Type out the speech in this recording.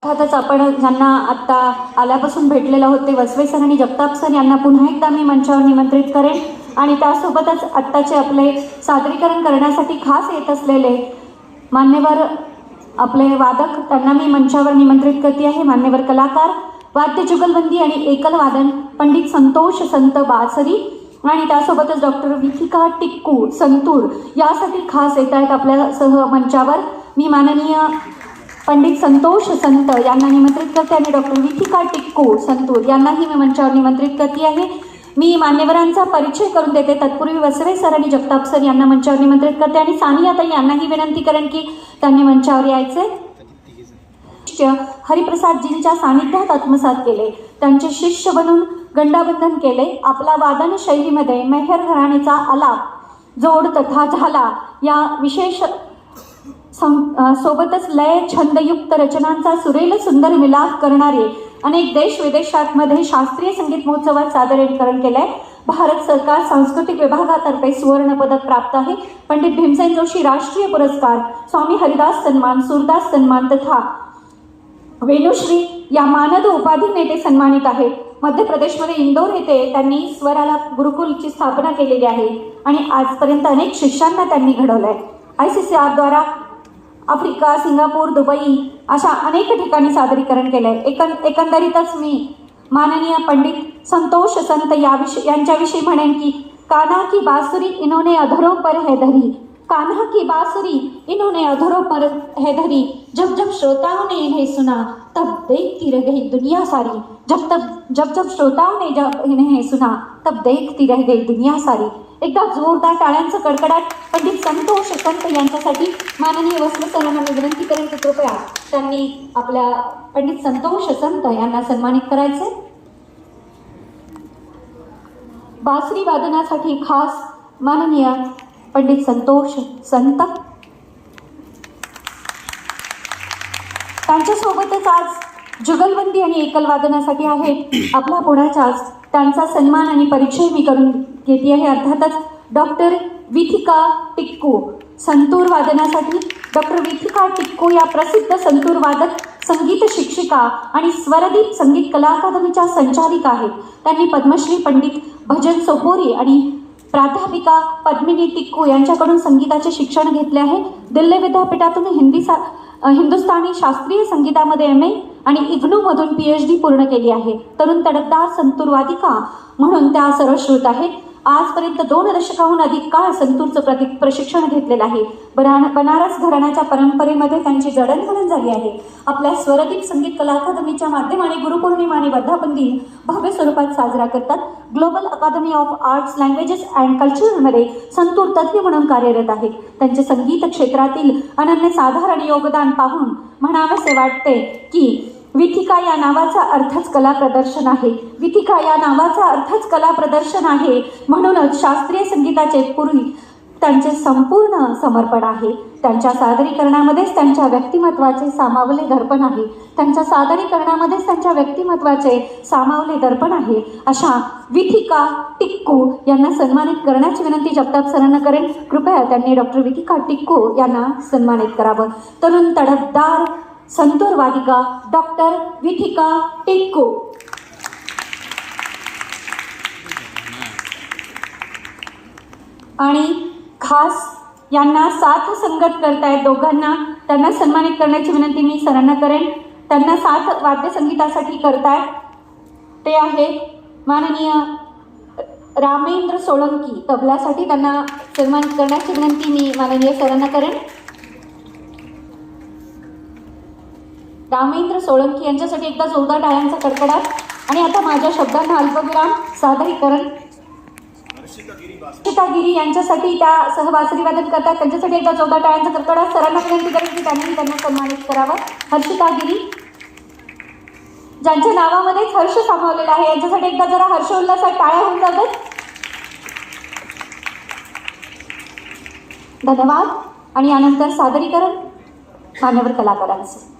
अर्थातच आपण ज्यांना आत्ता आल्यापासून भेटलेलं होते वसवे सर आणि जगताप सर यांना पुन्हा एकदा मी मंचावर निमंत्रित करेन आणि त्यासोबतच आत्ताचे आपले सादरीकरण करण्यासाठी खास येत असलेले मान्यवर आपले वादक त्यांना मी मंचावर निमंत्रित करते आहे। मान्यवर कलाकार वाद्य जुगलबंदी आणि एकल वादन पंडित संतोष संत बासरी आणि त्यासोबतच डॉक्टर विथिका टिक्कू संतूर यासाठी खास येत आहेत आपल्यासह मंचावर। मी माननीय पंडित संतोष संत यांना निमंत्रित करते आणि डॉक्टर विथिका टिक्कू संतूर यांनाही मी मंचावर निमंत्रित करते आहे। मी मान्यवरांचा परिचय करून देते, तत्पूर्वी वसवे सर आणि जगताप सर यांना मंचावर निमंत्रित करते आणि सानियाताई यांनाही विनंती करेन की त्यांनी मंचावर यायचे। हरिप्रसादजींच्या सानिध्यात आत्मसात केले, त्यांचे शिष्य बनून गंडाबंधन केले। आपला वादन शैलीमध्ये मेहर घराणेचा आलाप जोड तथा झाला या विशेष सोबतच लय छंदयुक्त रचनांचा सुरेल सुंदर मिलाप करणारे अनेक देश विदेशांमध्ये शास्त्रीय संगीत महोत्सवात सादरीकरण केले। भारत सरकार सांस्कृतिक विभागातर्फे सुवर्ण पदक प्राप्त आहे। पंडित भीमसेन जोशी राष्ट्रीय पुरस्कार, स्वामी हरिदास सन्मान, सूरदास सन्मान तथा वेणुश्री या मानद उपाधीने ते सन्मानित आहेत। मध्य प्रदेशमध्ये इंदोर येथे त्यांनी स्वराला गुरुकुलची स्थापना केलेली आहे आणि आजपर्यंत अनेक शिष्यांना त्यांनी घडवलंय। ICCR द्वारा आफ्रिका, सिंगापूर, दुबई अशा अनेक ठिकाणी सादरीकरण केलंय। एकंदरीतच मी माननीय पंडित संतोष संत यांच्याविषयी म्हणेन की कान्हा की बांसुरी इन्होंने अधरों पर है धरी, कान्हा की बांसुरी इन्होंने अधरों पर है धरी, जब जब श्रोताओं ने इन्हें सुना तब देखती रह गई दुनिया सारी, जब श्रोताओं ने जब इन्हें सुना तब देखती रह गई दुनिया सारी। एकदा जोरदार टाळ्यांचं कडकडाट पंडित संतोष संत यांच्यासाठी। माननीय वसवे सरांना मी विनंती करेन की कृपया त्यांनी आपल्या पंडित संतोष संत यांना सन्मानित करायचे। बासरी वादनासाठी खास माननीय पंडित संतोष संत, त्यांच्यासोबतच आज जुगलबंदी आणि एकल वादनासाठी आहे आपला पुण्याचाच त्यांचा सन्मान आणि परिचय मी करून घेते आहे। अर्थातच डॉक्टर विथिका टिक्कू संतूर वादनासाठी डॉक्टर विथिका टिक्कू या प्रसिद्ध संतूर वादक, संगीत शिक्षिका आणि स्वरदीप संगीत कला अकादमीच्या संचालिका आहेत। त्यांनी पद्मश्री पंडित भजन सोपोरी आणि प्राध्यापिका पद्मिनी टिक्कू यांच्याकडून संगीताचे शिक्षण घेतले आहे। दिल्ली विद्यापीठातून हिंदुस्थानी शास्त्रीय संगीतामध्ये MA आणि इग्नूमधून PhD पूर्ण केली आहे। तरुण तडफदार संतूर वादिका म्हणून त्या सर्वश्रुत आहेत। आजपर्यंत 2 दशकाहून अधिक काळ संतूरचं प्रशिक्षण घेतलेलं आहे। बनारस घराण्याच्या परंपरेमध्ये त्यांची जडणघडण झाली आहे। आपल्या स्वरदीप संगीत कला अकादमीच्या माध्यमाने गुरुपौर्णिमा आणि वर्धापन दिन भव्य स्वरूपात साजरा करतात। Global academy of arts, languages and कल्चरमध्ये संतूर तज्ज्ञ म्हणून कार्यरत आहेत। त्यांचे संगीत क्षेत्रातील अनन्यसाधारण योगदान पाहून म्हणावेसे वाटते की विथिका या नावाचा अर्थच कला प्रदर्शन आहे। विथिका या नावाचा अर्थच कला प्रदर्शन आहे, म्हणूनच शास्त्रीय संगीताचे पूर्वी त्यांचे संपूर्ण समर्पण आहे। त्यांच्या सादरीकरणामध्येच त्यांच्या व्यक्तिमत्वाचे सामावले दर्पण आहे। त्यांच्या सादरीकरणामध्येच त्यांच्या व्यक्तिमत्वाचे सामावले दर्पण आहे। अशा विथिका टिक्कू यांना सन्मानित करण्याची विनंती जगताप सरांना करेन। कृपया त्यांनी डॉक्टर विथिका टिक्कू यांना सन्मानित करावं। तरुण तडफदार संतूर वादिका डॉक्टर विथिका टिक्कू। आणि खास यांना साथ संगत करतायत दोघांना, त्यांना सन्मानित करण्याची विनंती मी सरांना करेन। त्यांना साथ वाद्यसंगीतासाठी करतायत ते आहे माननीय रामेंद्र सोळंकी। तबल्यासाठी त्यांना सन्मानित करण्याची विनंती मी माननीय सरांना करेन। रामेंद्र सोळंकी यांच्यासाठी एकदा जोरदार टाळ्यांचा कडकडाट। आणि आता माझ्या शब्दांना अल्पविराम। सादरीकरण हर्षिता गिरी यांच्यासाठी त्या सहबासरी वादन करतात, त्यांच्यासाठी एकदा जोरदार टाळ्यांचा कडकडाट। सरांना विनंती करेन की त्यांना सन्मानित करावं। हर्षिता गिरी ज्यांच्या नावामध्येच हर्ष सामावलेला आहे, यांच्यासाठी एकदा जरा हर्ष उल्हासात टाळ्या होऊन जातात। धन्यवाद। आणि यानंतर सादरीकरण मान्यवर कलाकारांचं।